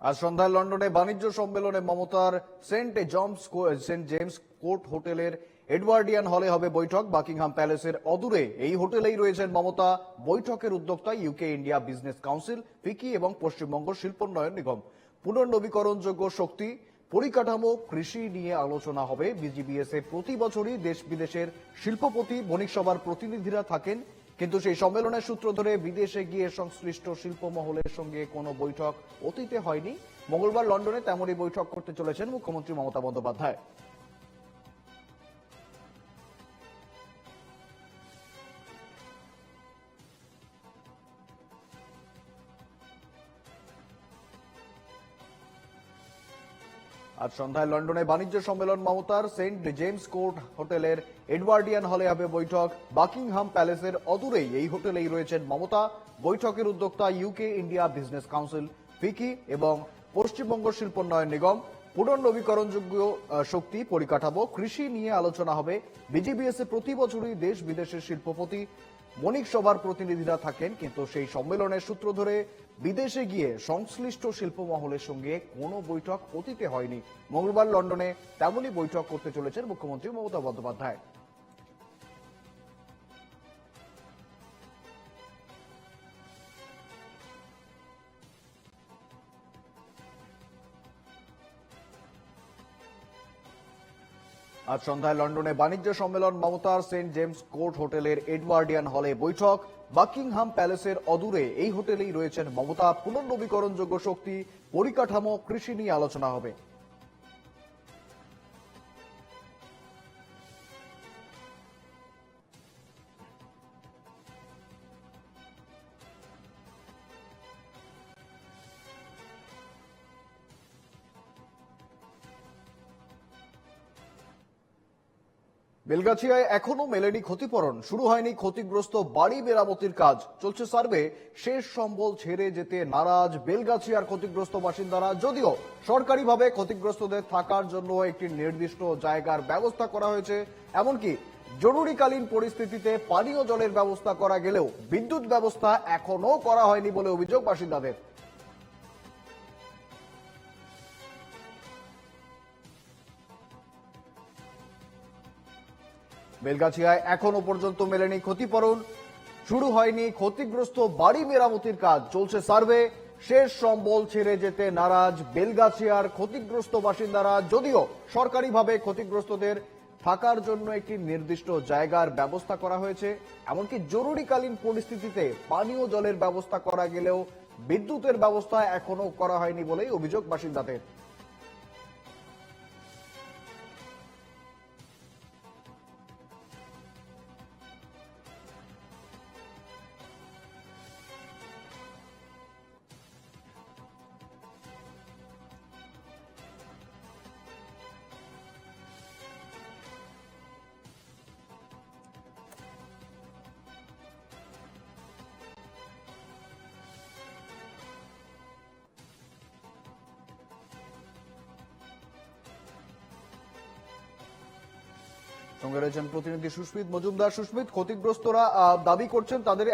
আজ সন্ধ্যায় লন্ডনে বাণিজ্য সম্মেলনে মমতার সেন্ট জেমস কোর্ট হোটেলের এডওয়ার্ডিয়ান হলে হবে বৈঠক। বাকিংহাম প্যালেসের অদূরে এই হোটেলেই রয়েছেন মমতা। বৈঠকের উদ্যোক্তা ইউকে ইন্ডিয়া বিজনেস কাউন্সিল, ফিকি এবং পশ্চিমবঙ্গ শিল্পোন্নয়ন নিগম। পুনর্নবীকরণযোগ্য শক্তি, পরিকাঠামো, কৃষি নিয়ে আলোচনা হবে। বিজিবিএস এ প্রতি বছরই দেশ বিদেশের শিল্পপতি, বণিক সভার প্রতিনিধিরা থাকেন, কিন্তু সেই সম্মেলনের সূত্র ধরে বিদেশে গিয়ে সংশ্লিষ্ট শিল্প মহলের সঙ্গে কোনো বৈঠক অতীতে হয়নি। মঙ্গলবার লন্ডনে তেমনই বৈঠক করতে চলেছেন মুখ্যমন্ত্রী মমতা বন্দ্যোপাধ্যায়। আজ সন্ধ্যায় লন্ডনে বাণিজ্য সম্মেলন মমতার সেন্ট জেমস কোর্ট হোটেলের এডওয়ার্ডিয়ান হলে হবে বৈঠক। বাকিংহাম প্যালেসের অদূরেই এই হোটেলেই রয়েছেন মমতা। বৈঠকের উদ্যোক্তা ইউকে ইন্ডিয়া বিজনেস কাউন্সিল, ফিকি এবং পশ্চিমবঙ্গ শিল্পোন্নয়ন নিগম। পুনর্নবীকরণযোগ্য শক্তি, পরিকাঠামো, কৃষি নিয়ে আলোচনা হবে। বিজিবিএস এ প্রতি বছরই দেশ বিদেশের শিল্পপতি, বণিক সভার প্রতিনিধিরা থাকেন, কিন্তু সেই সম্মেলনের সূত্র ধরে বিদেশে গিয়ে সংশ্লিষ্ট শিল্প মহলের সঙ্গে কোনো বৈঠক অতীতে হয়নি। মঙ্গলবার লন্ডনে তেমনই বৈঠক করতে চলেছেন মুখ্যমন্ত্রী মমতা বন্দ্যোপাধ্যায়। আজ সন্ধ্যায় লন্ডনে বাণিজ্য সম্মেলন মমতার সেন্ট জেমস কোর্ট হোটেলের এডওয়ার্ডিয়ান হলে বৈঠক। বাকিংহাম প্যালেসের অদূরে এই হোটেলেই রয়েছেন মমতা। পুনর্নবীকরণযোগ্য শক্তি, পরিকাঠামো, কৃষি নিয়ে আলোচনা হবে। বেলগাছিয়ায় এখনো মেলেনি ক্ষতিপূরণ, শুরু হয়নি ক্ষতিগ্রস্ত বাড়ি মেরামতির কাজ, চলছে সার্ভে। শেষ সম্বল ছেড়ে যেতে নারাজ বেলগাছিয়ার ক্ষতিগ্রস্ত বাসিন্দারা। যদিও সরকারিভাবে ক্ষতিগ্রস্তদের থাকার জন্য একটি নির্দিষ্ট জায়গার ব্যবস্থা করা হয়েছে, এমনকি জরুরিকালীন পরিস্থিতিতে পানীয় জলের ব্যবস্থা করা গেলেও বিদ্যুৎ ব্যবস্থা এখনো করা হয়নি বলে অভিযোগ বাসিন্দাদের। বেলগাছিয়ায় এখনো পর্যন্ত মেলেনি ক্ষতিপূরণ, শুরু হয়নি ক্ষতিগ্রস্ত বাড়ি মেরামতির কাজ, চলছে সার্ভে। শেষ সম্বল ছেড়ে যেতে নারাজ বেলগাছিয়ার ক্ষতিগ্রস্ত বাসিন্দারা। যদিও সরকারিভাবে ক্ষতিগ্রস্তদের থাকার জন্য একটি নির্দিষ্ট জায়গার ব্যবস্থা করা হয়েছে, এমনকি জরুরিকালীন পরিস্থিতিতে পানীয় জলের ব্যবস্থা করা গেলেও বিদ্যুতের ব্যবস্থা এখনো করা হয়নি বলেই অভিযোগ বাসিন্দাদের। সঙ্গে রয়েছেন প্রতিনিধি সুস্মিত মজুমদার। সুস্মিত, ক্ষতিগ্রস্তরা দাবি করছেন তাদের